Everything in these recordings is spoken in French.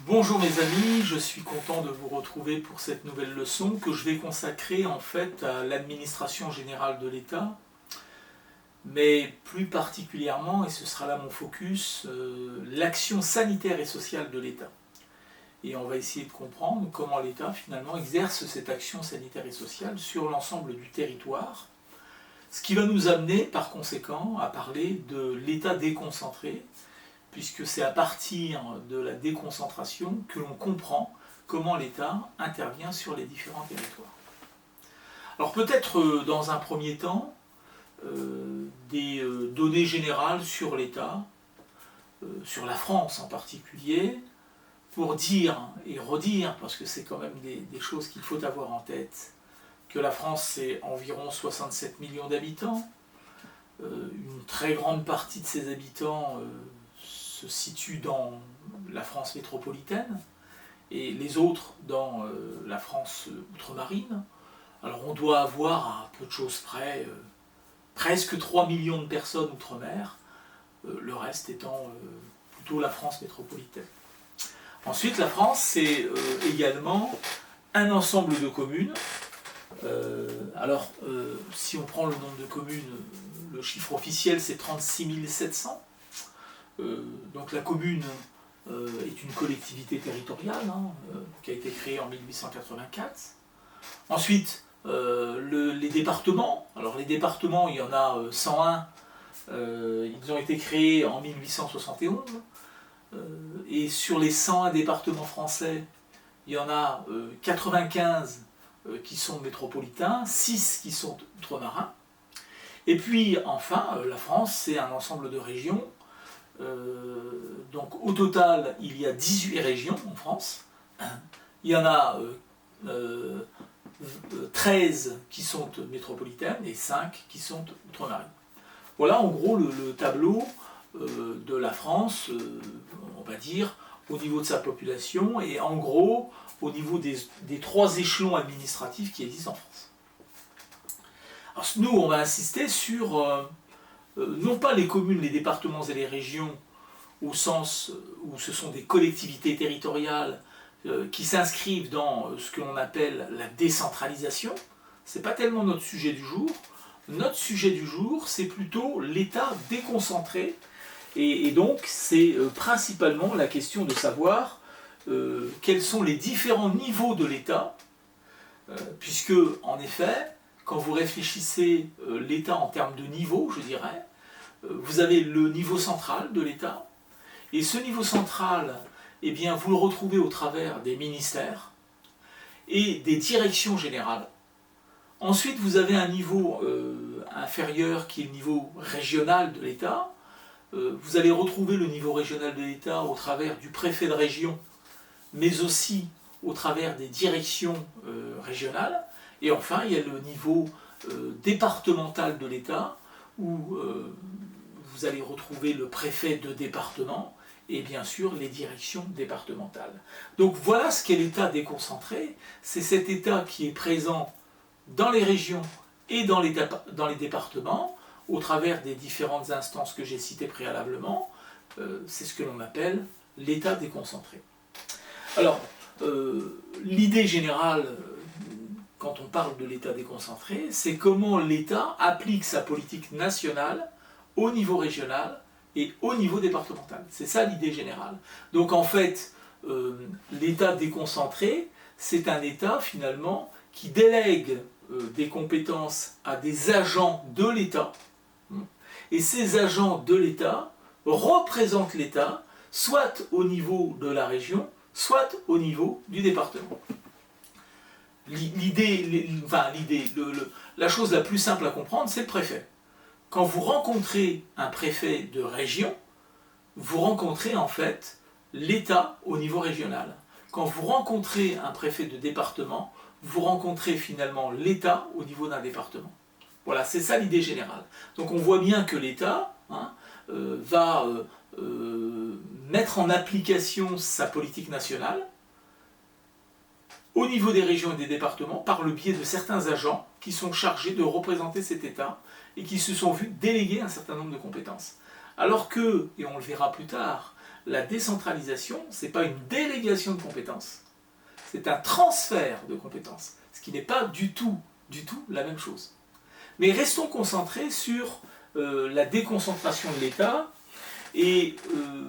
Bonjour mes amis, je suis content de vous retrouver pour cette nouvelle leçon que je vais consacrer en fait à l'administration générale de l'État, mais plus particulièrement, et ce sera là mon focus, l'action sanitaire et sociale de l'État. Et on va essayer de comprendre comment l'État finalement exerce cette action sanitaire et sociale sur l'ensemble du territoire, ce qui va nous amener par conséquent à parler de l'État déconcentré, puisque c'est à partir de la déconcentration que l'on comprend comment l'État intervient sur les différents territoires. Alors peut-être dans un premier temps, des données générales sur l'État, sur la France en particulier, pour dire et redire, parce que c'est quand même des choses qu'il faut avoir en tête, que la France c'est environ 67 millions d'habitants, une très grande partie de ces habitants se situe dans la France métropolitaine et les autres dans la France outre-marine. Alors on doit avoir à peu de choses près presque 3 millions de personnes outre-mer, le reste étant plutôt la France métropolitaine. Ensuite la France c'est également un ensemble de communes. Si on prend le nombre de communes, le chiffre officiel c'est 36 700. Donc la commune est une collectivité territoriale qui a été créée en 1884. Ensuite, les départements. Alors les départements, il y en a 101. Ils ont été créés en 1871. Et sur les 101 départements français, il y en a 95 qui sont métropolitains, 6 qui sont outre-marins. Et puis enfin, la France, c'est un ensemble de régions. Donc au total il y a 18 régions en France, il y en a 13 qui sont métropolitaines et 5 qui sont outre-marines. Voilà en gros le tableau de la France, on va dire, au niveau de sa population et en gros au niveau des 3 échelons administratifs qui existent en France. Alors nous on va insister sur non pas les communes, les départements et les régions au sens où ce sont des collectivités territoriales qui s'inscrivent dans ce que l'on appelle la décentralisation. Ce n'est pas tellement notre sujet du jour. Notre sujet du jour, c'est plutôt l'État déconcentré. Et donc, c'est principalement la question de savoir quels sont les différents niveaux de l'État, puisque, en effet, quand vous réfléchissez l'État en termes de niveau, je dirais, vous avez le niveau central de l'État, et ce niveau central, eh bien, vous le retrouvez au travers des ministères et des directions générales. Ensuite, vous avez un niveau inférieur qui est le niveau régional de l'État. Vous allez retrouver le niveau régional de l'État au travers du préfet de région, mais aussi au travers des directions régionales. Et enfin, il y a le niveau départemental de l'État, où vous allez retrouver le préfet de département et bien sûr les directions départementales. Donc voilà ce qu'est l'État déconcentré. C'est cet État qui est présent dans les régions et dans les départements, au travers des différentes instances que j'ai citées préalablement. C'est ce que l'on appelle l'État déconcentré. Alors, l'idée générale quand on parle de l'État déconcentré, c'est comment l'État applique sa politique nationale au niveau régional et au niveau départemental. C'est ça l'idée générale. Donc en fait, l'État déconcentré, c'est un État finalement qui délègue des compétences à des agents de l'État, et ces agents de l'État représentent l'État, soit au niveau de la région, soit au niveau du département. La chose la plus simple à comprendre, c'est le préfet. Quand vous rencontrez un préfet de région, vous rencontrez en fait l'État au niveau régional. Quand vous rencontrez un préfet de département, vous rencontrez finalement l'État au niveau d'un département. Voilà, c'est ça l'idée générale. Donc on voit bien que l'État va mettre en application sa politique nationale au niveau des régions et des départements par le biais de certains agents qui sont chargés de représenter cet État et qui se sont vus déléguer un certain nombre de compétences. Alors que, et on le verra plus tard, la décentralisation, ce n'est pas une délégation de compétences, c'est un transfert de compétences, ce qui n'est pas du tout la même chose. Mais restons concentrés sur la déconcentration de l'État et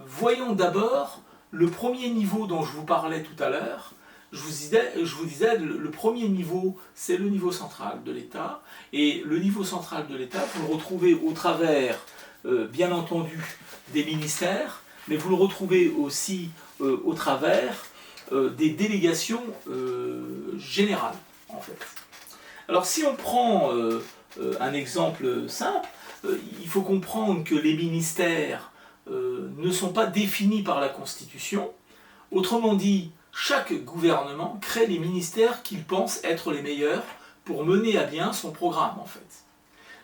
voyons d'abord le premier niveau dont je vous parlais tout à l'heure. Je vous disais, le premier niveau, c'est le niveau central de l'État. Et le niveau central de l'État, vous le retrouvez au travers, bien entendu, des ministères, mais vous le retrouvez aussi au travers des délégations générales, en fait. Alors, si on prend un exemple simple, il faut comprendre que les ministères ne sont pas définis par la Constitution. Autrement dit, chaque gouvernement crée les ministères qu'il pense être les meilleurs pour mener à bien son programme, en fait.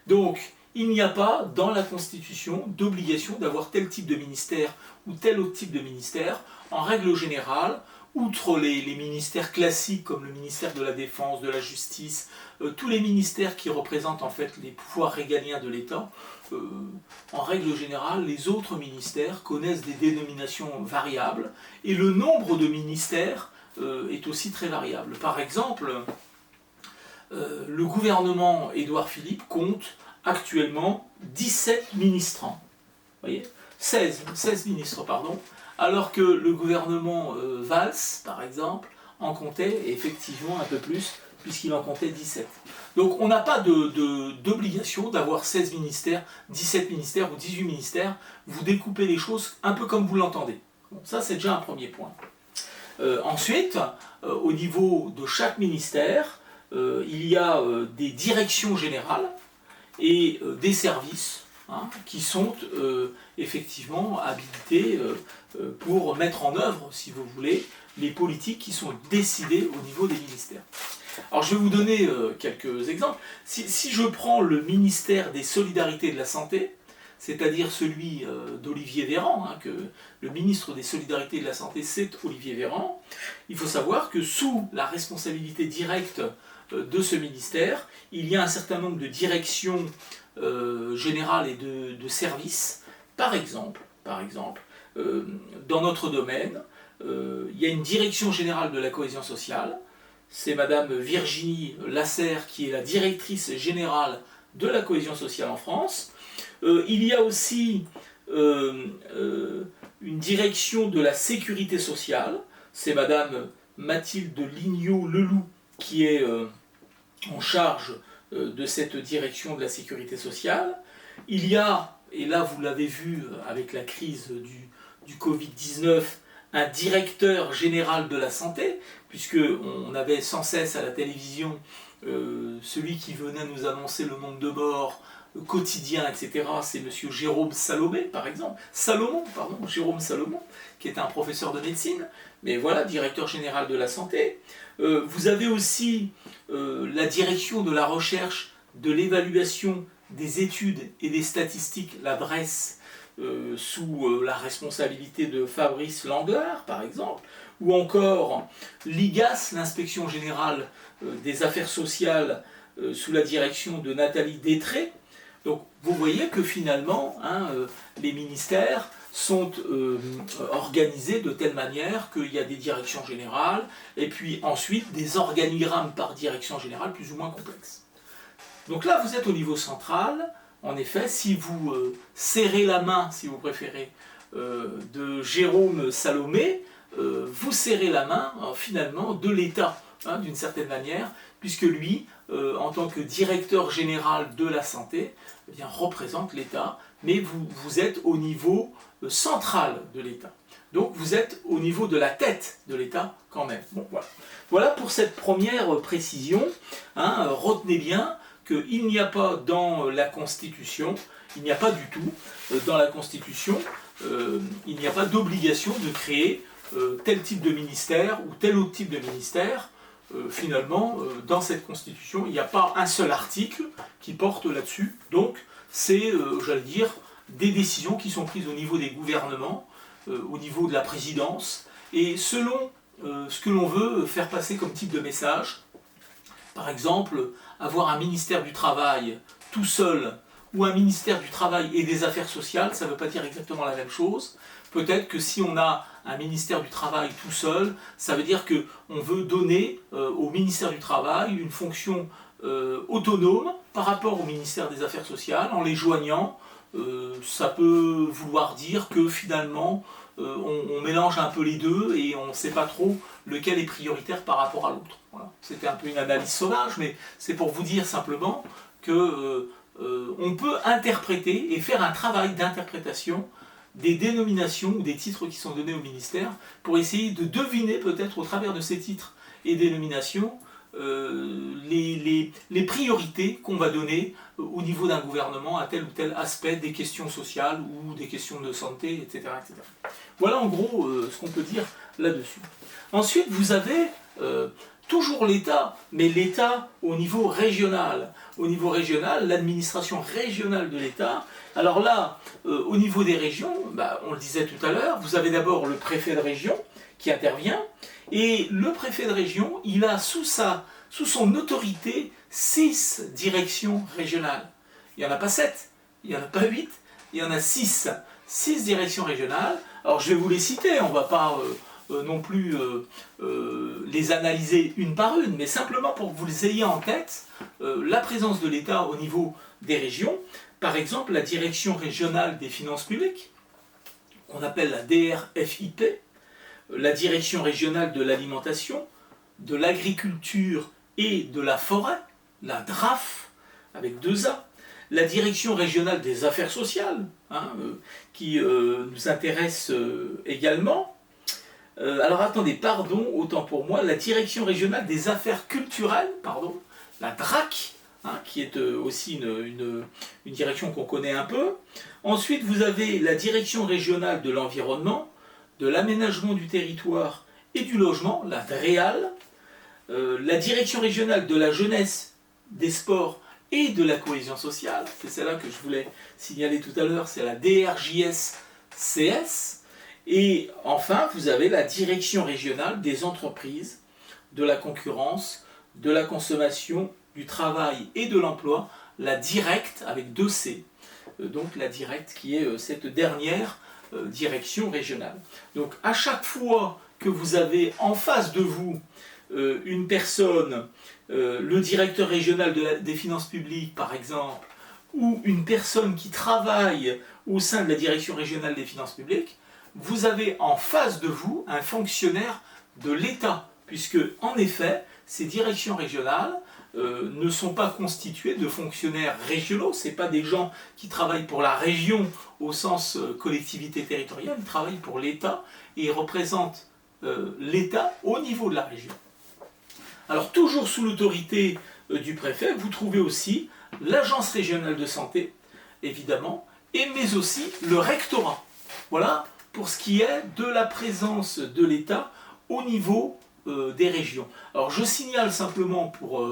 Donc, il n'y a pas dans la Constitution d'obligation d'avoir tel type de ministère ou tel autre type de ministère. En règle générale, outre les ministères classiques comme le ministère de la Défense, de la Justice, tous les ministères qui représentent en fait les pouvoirs régaliens de l'État, en règle générale, les autres ministères connaissent des dénominations variables et le nombre de ministères est aussi très variable. Par exemple, le gouvernement Édouard Philippe compte actuellement 17 ministrants. Vous voyez, 16 ministres, pardon, alors que le gouvernement Valls, par exemple, en comptait effectivement un peu plus, puisqu'il en comptait 17. Donc on n'a pas d'obligation d'avoir 16 ministères, 17 ministères ou 18 ministères. Vous découpez les choses un peu comme vous l'entendez. Bon, ça, c'est déjà un premier point. Ensuite, au niveau de chaque ministère, il y a des directions générales et des services qui sont effectivement habilités pour mettre en œuvre, si vous voulez, les politiques qui sont décidées au niveau des ministères. Alors je vais vous donner quelques exemples. Si je prends le ministère des Solidarités et de la Santé, c'est-à-dire celui d'Olivier Véran, que le ministre des Solidarités et de la Santé, c'est Olivier Véran, il faut savoir que sous la responsabilité directe de ce ministère, il y a un certain nombre de directions générales et de services. Par exemple, dans notre domaine, il y a une direction générale de la cohésion sociale. C'est Madame Virginie Lasserre qui est la directrice générale de la cohésion sociale en France. Il y a aussi une direction de la sécurité sociale. C'est Madame Mathilde Lignot-Leloup qui est en charge de cette direction de la sécurité sociale. Il y a, et là vous l'avez vu avec la crise du Covid-19, un directeur général de la santé, puisqu'on avait sans cesse à la télévision celui qui venait nous annoncer le nombre de morts quotidien, etc. C'est M. Jérôme Salomé, par exemple. Jérôme Salomon, qui est un professeur de médecine, mais voilà, directeur général de la santé. Vous avez aussi la direction de la recherche, de l'évaluation des études et des statistiques, la DRES, sous la responsabilité de Fabrice Langlard, par exemple, ou encore l'IGAS, l'inspection générale des affaires sociales, sous la direction de Nathalie Détré. Donc vous voyez que finalement, les ministères sont organisés de telle manière qu'il y a des directions générales, et puis ensuite des organigrammes par direction générale plus ou moins complexes. Donc là, vous êtes au niveau central. En effet, si vous serrez la main, si vous préférez, de Jérôme Salomé, vous serrez la main finalement de l'État, d'une certaine manière, puisque lui, en tant que directeur général de la santé, eh bien, représente l'État, mais vous êtes au niveau central de l'État. Donc vous êtes au niveau de la tête de l'État quand même. Bon, voilà. Voilà pour cette première précision. Retenez bien qu'il n'y a pas dans la Constitution, il n'y a pas du tout dans la Constitution, il n'y a pas d'obligation de créer tel type de ministère ou tel autre type de ministère. Finalement, dans cette Constitution, il n'y a pas un seul article qui porte là-dessus. Donc, c'est, j'allais dire, des décisions qui sont prises au niveau des gouvernements, au niveau de la présidence, et selon ce que l'on veut faire passer comme type de message. Par exemple, avoir un ministère du Travail tout seul, ou un ministère du Travail et des Affaires sociales, ça ne veut pas dire exactement la même chose. Peut-être que si on a un ministère du Travail tout seul, ça veut dire qu'on veut donner au ministère du Travail une fonction autonome par rapport au ministère des Affaires sociales en les joignant. Ça peut vouloir dire que finalement on mélange un peu les deux et on ne sait pas trop lequel est prioritaire par rapport à l'autre. Voilà. C'était un peu une analyse sauvage, mais c'est pour vous dire simplement que on peut interpréter et faire un travail d'interprétation des dénominations ou des titres qui sont donnés au ministère pour essayer de deviner peut-être au travers de ces titres et dénominations les priorités qu'on va donner au niveau d'un gouvernement à tel ou tel aspect des questions sociales ou des questions de santé, etc. etc. Voilà en gros ce qu'on peut dire là-dessus. Ensuite, vous avez toujours l'État, mais l'État au niveau régional. Au niveau régional, l'administration régionale de l'État. Alors là, au niveau des régions, on le disait tout à l'heure, vous avez d'abord le préfet de région qui intervient, et le préfet de région, il a sous son autorité 6 directions régionales. Il n'y en a pas 7, il n'y en a pas 8, il y en a 6. 6 directions régionales. Alors je vais vous les citer, on ne va pas non plus les analyser une par une, mais simplement pour que vous les ayez en tête, la présence de l'État au niveau des régions. Par exemple, la direction régionale des finances publiques, qu'on appelle la DRFIP, la direction régionale de l'alimentation, de l'agriculture et de la forêt, la DRAF, avec 2 A, la direction régionale des affaires sociales, qui nous intéresse également. Alors attendez, pardon, autant pour moi, la direction régionale des affaires culturelles, pardon, la DRAC, qui est aussi une direction qu'on connaît un peu. Ensuite, vous avez la direction régionale de l'environnement, de l'aménagement du territoire et du logement, la DREAL, la direction régionale de la jeunesse, des sports et de la cohésion sociale, c'est celle-là que je voulais signaler tout à l'heure, c'est la DRJSCS, et enfin vous avez la direction régionale des entreprises, de la concurrence, de la consommation, du travail et de l'emploi, la DIRECT avec 2 C, donc la DIRECT qui est cette dernière direction régionale. Donc à chaque fois que vous avez en face de vous une personne, le directeur régional des finances publiques par exemple, ou une personne qui travaille au sein de la direction régionale des finances publiques, vous avez en face de vous un fonctionnaire de l'État, puisque en effet, ces directions régionales ne sont pas constituées de fonctionnaires régionaux, ce n'est pas des gens qui travaillent pour la région au sens collectivité territoriale, ils travaillent pour l'État et ils représentent l'État au niveau de la région. Alors toujours sous l'autorité du préfet, vous trouvez aussi l'agence régionale de santé, évidemment, mais aussi le rectorat. Voilà pour ce qui est de la présence de l'État au niveau des régions. Alors je signale simplement pour,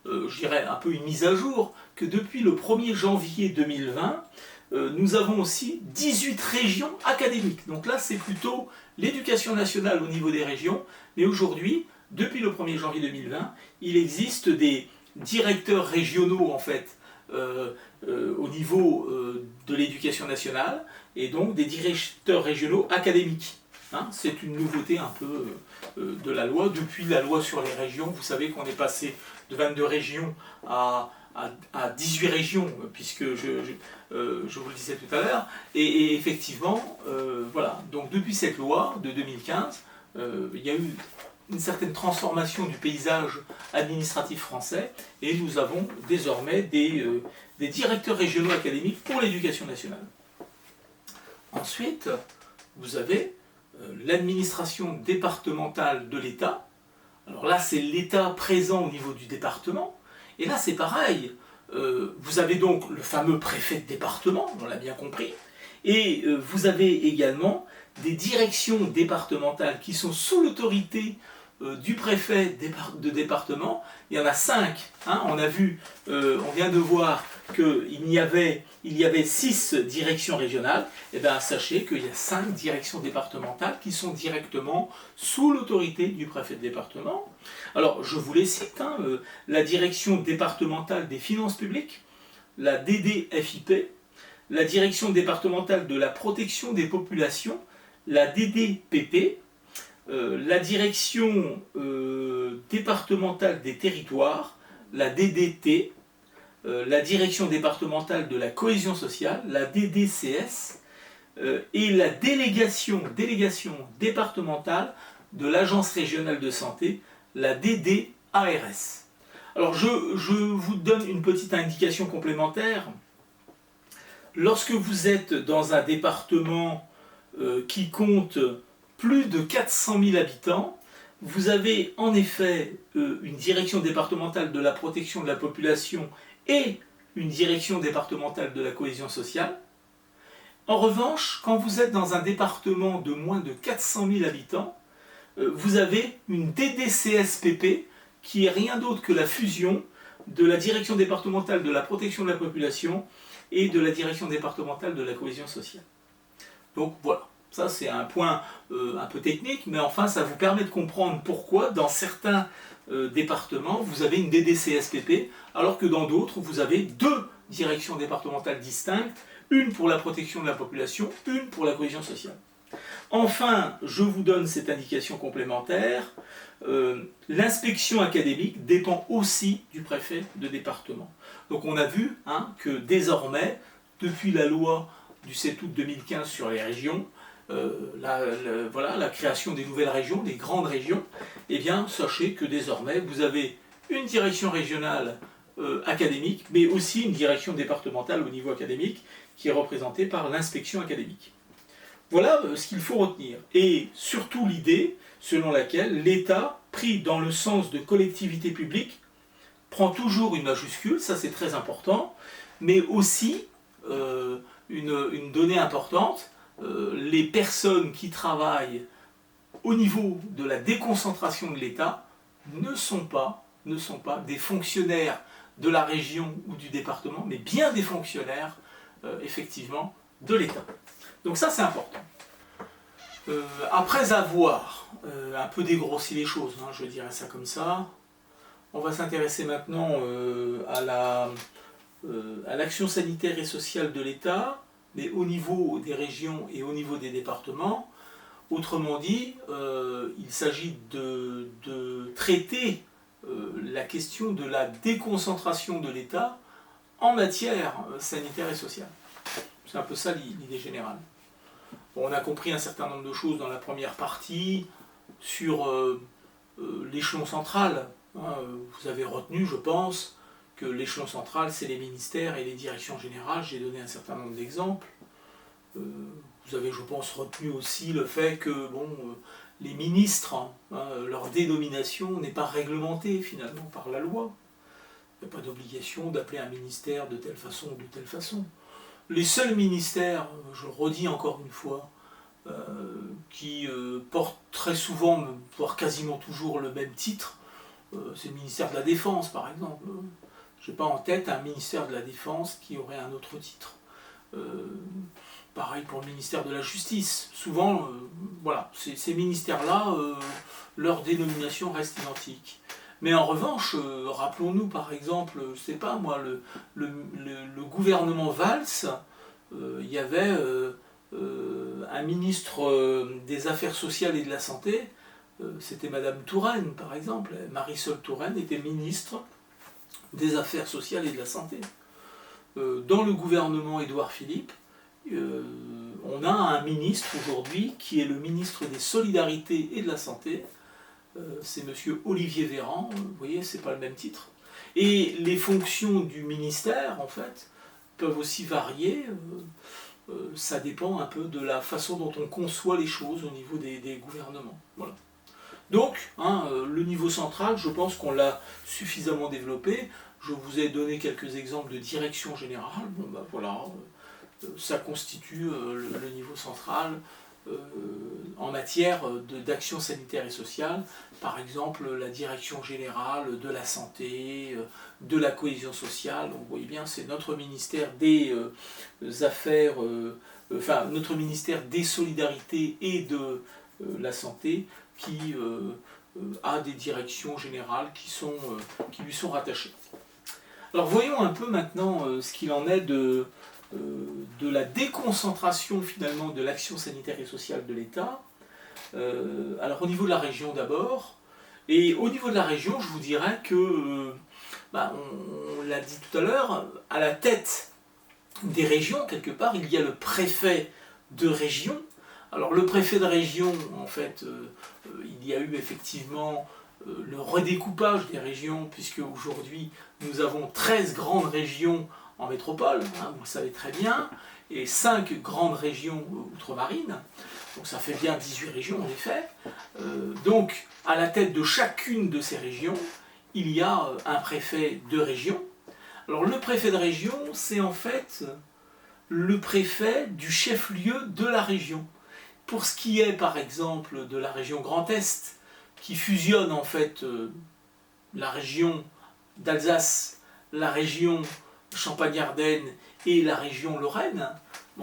je dirais, un peu une mise à jour, que depuis le 1er janvier 2020, nous avons aussi 18 régions académiques. Donc là, c'est plutôt l'éducation nationale au niveau des régions, mais aujourd'hui, depuis le 1er janvier 2020, il existe des directeurs régionaux, en fait, au niveau de l'éducation nationale, et donc des directeurs régionaux académiques. C'est une nouveauté un peu de la loi. Depuis la loi sur les régions, vous savez qu'on est passé de 22 régions à 18 régions, puisque je vous le disais tout à l'heure. Et effectivement, voilà. Donc depuis cette loi de 2015, il y a eu une certaine transformation du paysage administratif français, et nous avons désormais des directeurs régionaux académiques pour l'éducation nationale. Ensuite, vous avez l'administration départementale de l'État. Alors là, c'est l'État présent au niveau du département. Et là, c'est pareil. Vous avez donc le fameux préfet de département, on l'a bien compris. Et vous avez également des directions départementales qui sont sous l'autorité du préfet de département. Il y en a 5. On a vu, on vient de voir qu'il y avait 6 directions régionales. Et bien sachez qu'il y a 5 directions départementales qui sont directement sous l'autorité du préfet de département. Alors je vous les cite, la direction départementale des finances publiques, la DDFIP, la direction départementale de la protection des populations, la DDPP, la direction départementale des territoires, la DDT, la direction départementale de la cohésion sociale, la DDCS, et la délégation départementale de l'agence régionale de santé, la DDARS. Alors je vous donne une petite indication complémentaire. Lorsque vous êtes dans un département qui compte plus de 400 000 habitants, vous avez en effet une direction départementale de la protection de la population et une direction départementale de la cohésion sociale. En revanche, quand vous êtes dans un département de moins de 400 000 habitants, vous avez une DDCSPP qui est rien d'autre que la fusion de la direction départementale de la protection de la population et de la direction départementale de la cohésion sociale. Donc voilà, ça c'est un point un peu technique, mais enfin ça vous permet de comprendre pourquoi dans certains départements vous avez une DDCSPP, alors que dans d'autres vous avez deux directions départementales distinctes, une pour la protection de la population, une pour la cohésion sociale. Enfin, je vous donne cette indication complémentaire, l'inspection académique dépend aussi du préfet de département. Donc on a vu que désormais, depuis la loi du 7 août 2015 sur les régions, voilà, la création des nouvelles régions, des grandes régions, eh bien sachez que désormais vous avez une direction régionale académique, mais aussi une direction départementale au niveau académique qui est représentée par l'inspection académique. Voilà ce qu'il faut retenir. Et surtout l'idée selon laquelle l'État, pris dans le sens de collectivité publique, prend toujours une majuscule, ça c'est très important, mais aussi une donnée importante, les personnes qui travaillent au niveau de la déconcentration de l'État ne sont pas des fonctionnaires de la région ou du département, mais bien des fonctionnaires, effectivement, de l'État. Donc ça, c'est important. Après avoir un peu dégrossi les choses, je dirais ça comme ça, on va s'intéresser maintenant à l'action sanitaire et sociale de l'État, mais au niveau des régions et au niveau des départements. Autrement dit, il s'agit de traiter la question de la déconcentration de l'État en matière sanitaire et sociale. C'est un peu ça l'idée générale. Bon, on a compris un certain nombre de choses dans la première partie sur l'échelon central. Vous avez retenu, je pense, que l'échelon central, c'est les ministères et les directions générales. J'ai donné un certain nombre d'exemples. Vous avez, je pense, retenu aussi le fait que les ministres, leur dénomination n'est pas réglementée finalement par la loi. Il n'y a pas d'obligation d'appeler un ministère de telle façon ou de telle façon. Les seuls ministères, je le redis encore une fois, qui portent très souvent, voire quasiment toujours le même titre, c'est le ministère de la Défense par exemple. Je n'ai pas en tête un ministère de la Défense qui aurait un autre titre. Pareil pour le ministère de la Justice. Souvent, voilà, ces ministères-là, leur dénomination reste identique. Mais en revanche, rappelons-nous par exemple, je ne sais pas moi, le gouvernement Valls, il y avait un ministre des Affaires sociales et de la Santé, c'était Madame Touraine par exemple. Marisol Touraine était ministre des Affaires sociales et de la Santé. Dans le gouvernement Édouard Philippe, on a un ministre aujourd'hui qui est le ministre des Solidarités et de la Santé, c'est monsieur Olivier Véran, vous voyez, c'est pas le même titre. Et les fonctions du ministère, en fait, peuvent aussi varier, ça dépend un peu de la façon dont on conçoit les choses au niveau des gouvernements. Voilà. Donc, le niveau central, je pense qu'on l'a suffisamment développé. Je vous ai donné quelques exemples de direction générale. Voilà. Ça constitue le niveau central en matière d'action sanitaire et sociale. Par exemple, la direction générale de la santé, de la cohésion sociale. Donc, vous voyez bien, c'est notre ministère des affaires, notre ministère des solidarités et de la santé qui a des directions générales qui lui sont rattachées. Alors voyons un peu maintenant ce qu'il en est de de la déconcentration finalement de l'action sanitaire et sociale de l'État. Alors au niveau de la région d'abord, et au niveau de la région, je vous dirais que, on l'a dit tout à l'heure, à la tête des régions, quelque part, il y a le préfet de région. Alors le préfet de région, en fait, il y a eu effectivement le redécoupage des régions, puisque aujourd'hui nous avons 13 grandes régions en métropole, vous le savez très bien, et 5 grandes régions outre-marines, donc ça fait bien 18 régions en effet. Donc à la tête de chacune de ces régions, il y a un préfet de région. Alors le préfet de région, c'est en fait le préfet du chef-lieu de la région. Pour ce qui est par exemple de la région Grand Est, qui fusionne en fait la région d'Alsace, la région Champagne-Ardenne et la région Lorraine,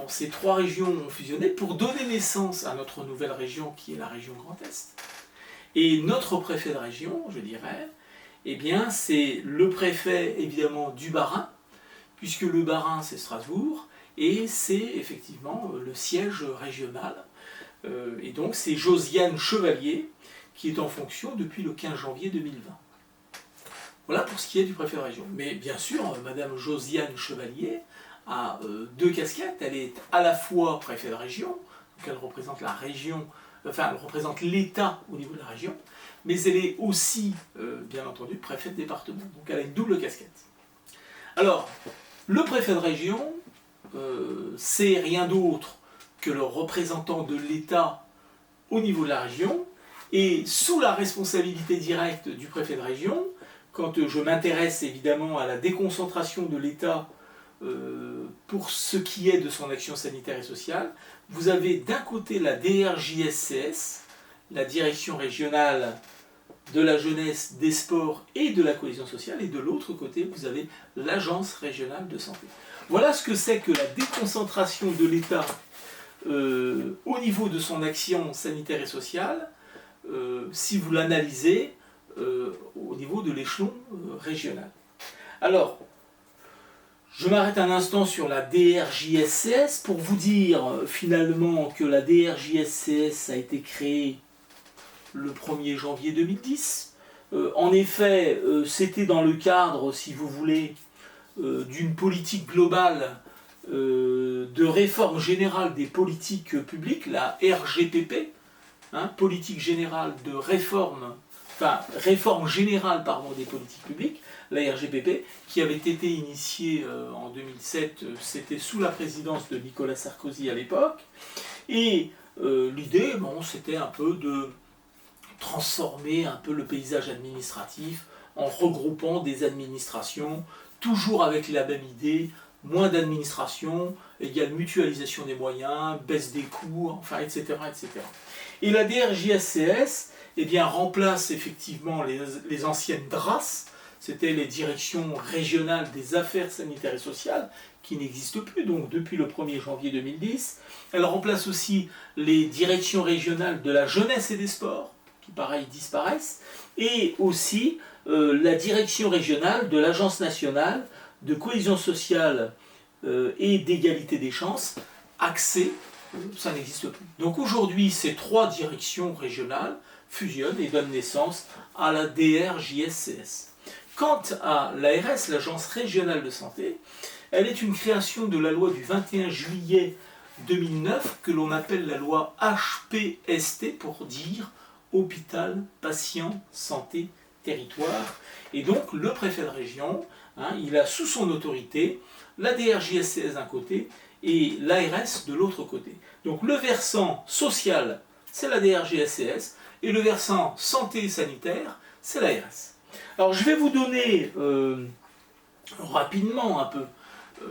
ces 3 régions ont fusionné pour donner naissance à notre nouvelle région qui est la région Grand Est. Et notre préfet de région, je dirais, eh bien c'est le préfet évidemment du Bas-Rhin, puisque le Bas-Rhin c'est Strasbourg, et c'est effectivement le siège régional. Et donc c'est Josiane Chevalier qui est en fonction depuis le 15 janvier 2020. Voilà pour ce qui est du préfet de région. Mais bien sûr, Madame Josiane Chevalier a 2 casquettes. Elle est à la fois préfet de région, donc elle représente la région, enfin elle représente l'État au niveau de la région, mais elle est aussi, bien entendu, préfet de département. Donc elle a une double casquette. Alors, le préfet de région, c'est rien d'autre que le représentant de l'État au niveau de la région, et sous la responsabilité directe du préfet de région, quand je m'intéresse évidemment à la déconcentration de l'État pour ce qui est de son action sanitaire et sociale, vous avez d'un côté la DRJSCS, la Direction régionale de la jeunesse, des sports et de la cohésion sociale, et de l'autre côté vous avez l'Agence régionale de santé. Voilà ce que c'est que la déconcentration de l'État au niveau de son action sanitaire et sociale, si vous l'analysez au niveau de l'échelon régional. Alors, je m'arrête un instant sur la DRJSCS pour vous dire finalement que la DRJSCS a été créée le 1er janvier 2010. En effet, c'était dans le cadre, si vous voulez, d'une politique globale de réforme générale des politiques publiques, la RGPP, politique générale de réforme, réforme générale des politiques publiques, la RGPP, qui avait été initiée en 2007, c'était sous la présidence de Nicolas Sarkozy à l'époque, et l'idée, c'était un peu de transformer un peu le paysage administratif en regroupant des administrations, toujours avec la même idée, moins d'administration, égale mutualisation des moyens, baisse des coûts, etc., etc. Et la DRJSCS remplace effectivement les anciennes DRAS, c'était les directions régionales des affaires sanitaires et sociales, qui n'existent plus, donc depuis le 1er janvier 2010. Elle remplace aussi les directions régionales de la jeunesse et des sports, qui pareil disparaissent, et aussi la direction régionale de l'Agence nationale de cohésion sociale et d'égalité des chances, accès, ça n'existe plus. Donc aujourd'hui, ces 3 directions régionales fusionnent et donnent naissance à la DRJSCS. Quant à l'ARS, l'Agence régionale de santé, elle est une création de la loi du 21 juillet 2009 que l'on appelle la loi HPST pour dire Hôpital, Patient, Santé, Territoire. Et donc le préfet de région, il a sous son autorité la DRJSCS d'un côté et l'ARS de l'autre côté. Donc le versant social, c'est la DRJSCS, et le versant santé et sanitaire, c'est l'ARS. Alors je vais vous donner rapidement un peu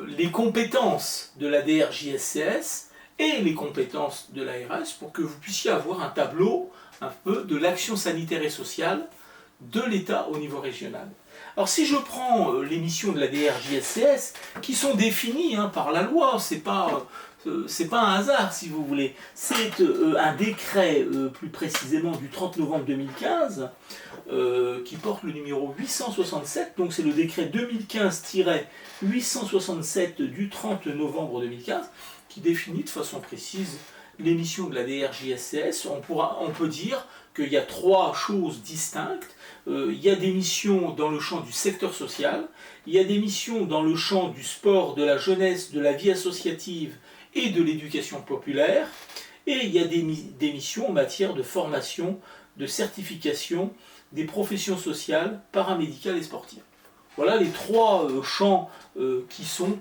les compétences de la DRJSCS et les compétences de l'ARS pour que vous puissiez avoir un tableau un peu de l'action sanitaire et sociale de l'État au niveau régional. Alors si je prends les missions de la DRJSCS, qui sont définies par la loi, c'est pas c'est pas un hasard si vous voulez, c'est un décret plus précisément du 30 novembre 2015 qui porte le numéro 867, donc c'est le décret 2015-867 du 30 novembre 2015 qui définit de façon précise les missions de la DRJSCS. On peut dire qu'il y a trois choses distinctes. Il y a des missions dans le champ du secteur social, il y a des missions dans le champ du sport, de la jeunesse, de la vie associative et de l'éducation populaire, et il y a des missions en matière de formation, de certification des professions sociales, paramédicales et sportives. Voilà les trois champs qui sont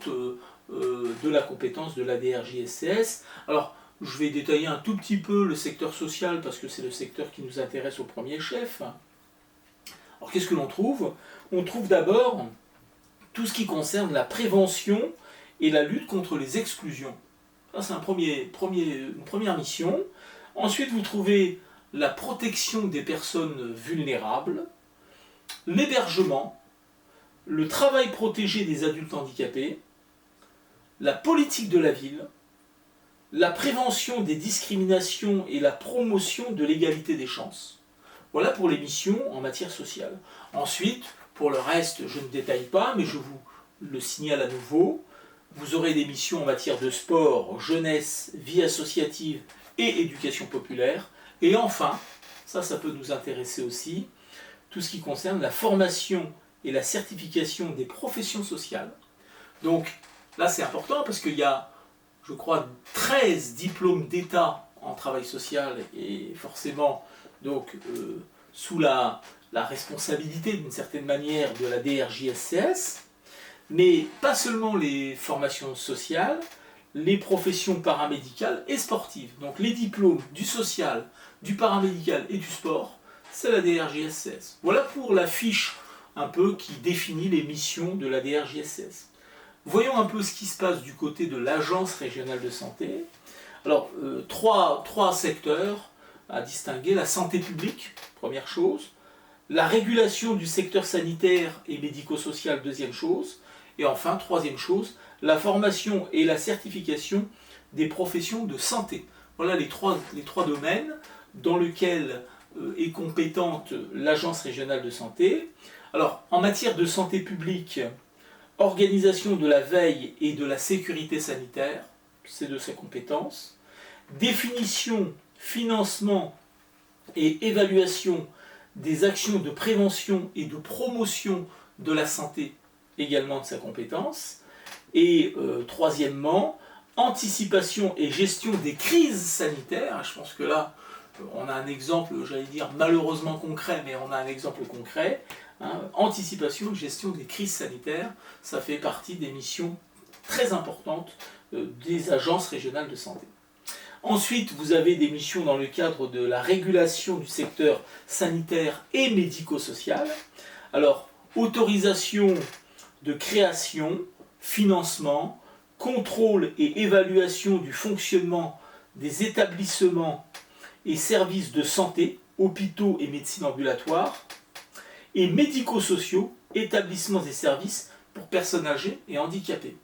de la compétence de la DRJSCS. Alors, je vais détailler un tout petit peu le secteur social parce que c'est le secteur qui nous intéresse au premier chef. Alors qu'est-ce que l'on trouve? On trouve d'abord tout ce qui concerne la prévention et la lutte contre les exclusions. Ça c'est une première mission. Ensuite vous trouvez la protection des personnes vulnérables, l'hébergement, le travail protégé des adultes handicapés, la politique de la ville, la prévention des discriminations et la promotion de l'égalité des chances. Voilà pour les missions en matière sociale. Ensuite, pour le reste, je ne détaille pas, mais je vous le signale à nouveau. Vous aurez des missions en matière de sport, jeunesse, vie associative et éducation populaire. Et enfin, ça peut nous intéresser aussi, tout ce qui concerne la formation et la certification des professions sociales. Donc là, c'est important parce qu'il y a, je crois, 13 diplômes d'État en travail social et forcément donc sous la responsabilité d'une certaine manière de la DRJSCS, mais pas seulement les formations sociales, les professions paramédicales et sportives. Donc les diplômes du social, du paramédical et du sport, c'est la DRJSCS. Voilà pour la fiche un peu qui définit les missions de la DRJSCS. Voyons un peu ce qui se passe du côté de l'Agence régionale de santé. Alors, trois secteurs à distinguer. La santé publique, première chose. La régulation du secteur sanitaire et médico-social, deuxième chose. Et enfin, troisième chose, la formation et la certification des professions de santé. Voilà les trois domaines dans lesquels est compétente l'Agence régionale de santé. Alors, en matière de santé publique, organisation de la veille et de la sécurité sanitaire, c'est de sa compétence. Définition, financement et évaluation des actions de prévention et de promotion de la santé, également de sa compétence. Et troisièmement, anticipation et gestion des crises sanitaires. Je pense que là, on a un exemple, j'allais dire malheureusement concret, mais on a un exemple concret. Anticipation et gestion des crises sanitaires, ça fait partie des missions très importantes des agences régionales de santé. Ensuite, vous avez des missions dans le cadre de la régulation du secteur sanitaire et médico-social. Alors, autorisation de création, financement, contrôle et évaluation du fonctionnement des établissements et services de santé, hôpitaux et médecine ambulatoire, et médico-sociaux, établissements et services pour personnes âgées et handicapées.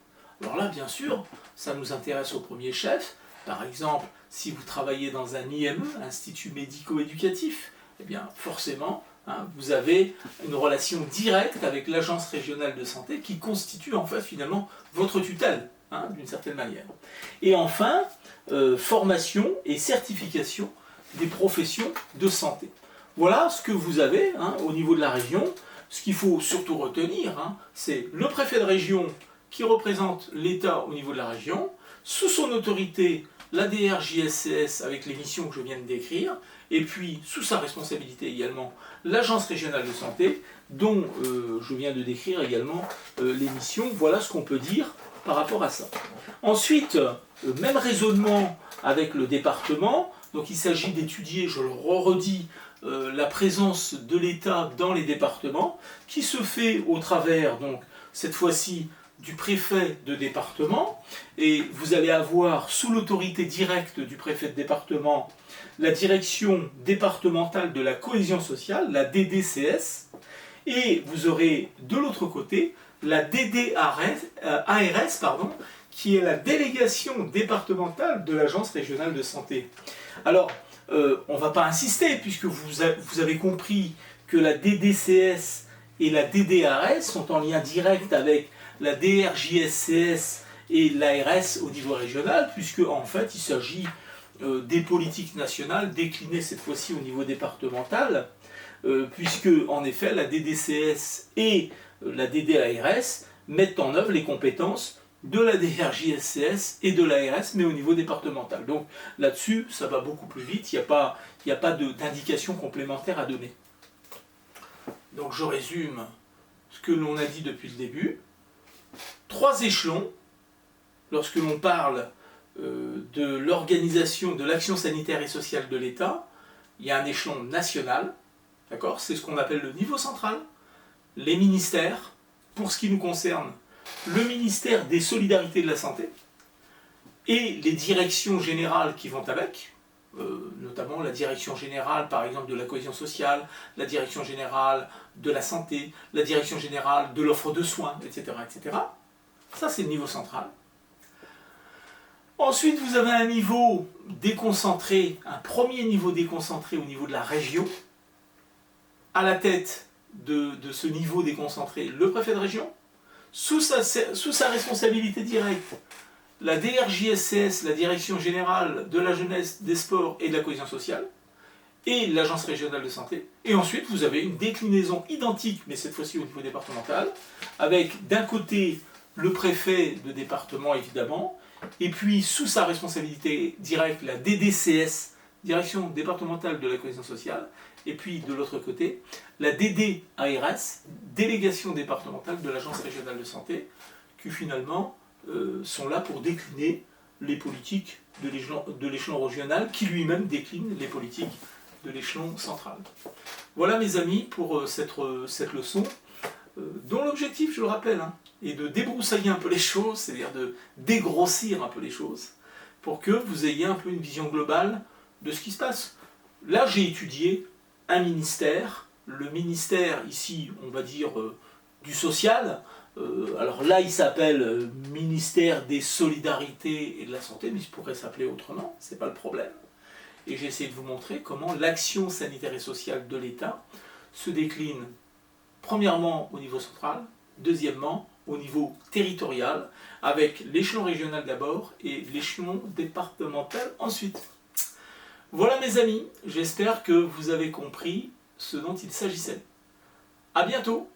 Alors là, bien sûr, ça nous intéresse au premier chef. Par exemple, si vous travaillez dans un IME, Institut médico-éducatif, eh bien forcément, vous avez une relation directe avec l'Agence régionale de santé qui constitue en fait finalement votre tutelle, d'une certaine manière. Et enfin, formation et certification des professions de santé. Voilà ce que vous avez au niveau de la région. Ce qu'il faut surtout retenir, c'est le préfet de région qui représente l'État au niveau de la région, sous son autorité la DRJSCS avec les missions que je viens de décrire, et puis sous sa responsabilité également l'Agence régionale de santé, dont je viens de décrire également les missions. Voilà ce qu'on peut dire par rapport à ça. Ensuite, même raisonnement avec le département. Donc il s'agit d'étudier, je le redis, la présence de l'État dans les départements, qui se fait au travers, donc cette fois-ci, du préfet de département, et vous allez avoir sous l'autorité directe du préfet de département la direction départementale de la cohésion sociale, la DDCS, et vous aurez de l'autre côté la DDARS, qui est la délégation départementale de l'Agence régionale de santé. Alors, on ne va pas insister, puisque vous avez compris que la DDCS et la DDRS sont en lien direct avec la DRJSCS et l'ARS au niveau régional, puisque en fait il s'agit des politiques nationales déclinées cette fois-ci au niveau départemental, puisque en effet la DDCS et la DDARS mettent en œuvre les compétences de la DRJSCS et de l'ARS, mais au niveau départemental. Donc là-dessus, ça va beaucoup plus vite, il n'y a pas d'indication complémentaire à donner. Donc je résume ce que l'on a dit depuis le début. 3 échelons, lorsque l'on parle de l'organisation de l'action sanitaire et sociale de l'État, il y a un échelon national, d'accord, c'est ce qu'on appelle le niveau central, les ministères, pour ce qui nous concerne, le ministère des Solidarités de la Santé, et les directions générales qui vont avec, notamment la direction générale par exemple de la cohésion sociale, la direction générale de la santé, la direction générale de l'offre de soins, etc., etc. Ça c'est le niveau central. Ensuite vous avez un niveau déconcentré, un premier niveau déconcentré au niveau de la région. À la tête de ce niveau déconcentré, le préfet de région, sous sa responsabilité directe, la DRJSCS, la Direction Générale de la Jeunesse, des Sports et de la Cohésion Sociale, et l'Agence Régionale de Santé. Et ensuite, vous avez une déclinaison identique, mais cette fois-ci au niveau départemental, avec d'un côté le préfet de département, évidemment, et puis sous sa responsabilité directe, la DDCS, Direction départementale de la Cohésion Sociale, et puis de l'autre côté, la DDARS, Délégation départementale de l'Agence Régionale de Santé, qui finalement sont là pour décliner les politiques de l'échelon régional, qui lui-même décline les politiques de l'échelon central. Voilà mes amis pour cette leçon, dont l'objectif, je le rappelle, est de débroussailler un peu les choses, c'est-à-dire de dégrossir un peu les choses, pour que vous ayez un peu une vision globale de ce qui se passe. Là, j'ai étudié un ministère, le ministère ici, on va dire, du social. Alors là, il s'appelle ministère des Solidarités et de la Santé, mais il pourrait s'appeler autrement, c'est pas le problème. Et j'ai essayé de vous montrer comment l'action sanitaire et sociale de l'État se décline, premièrement au niveau central, deuxièmement au niveau territorial, avec l'échelon régional d'abord et l'échelon départemental ensuite. Voilà mes amis, j'espère que vous avez compris ce dont il s'agissait. À bientôt!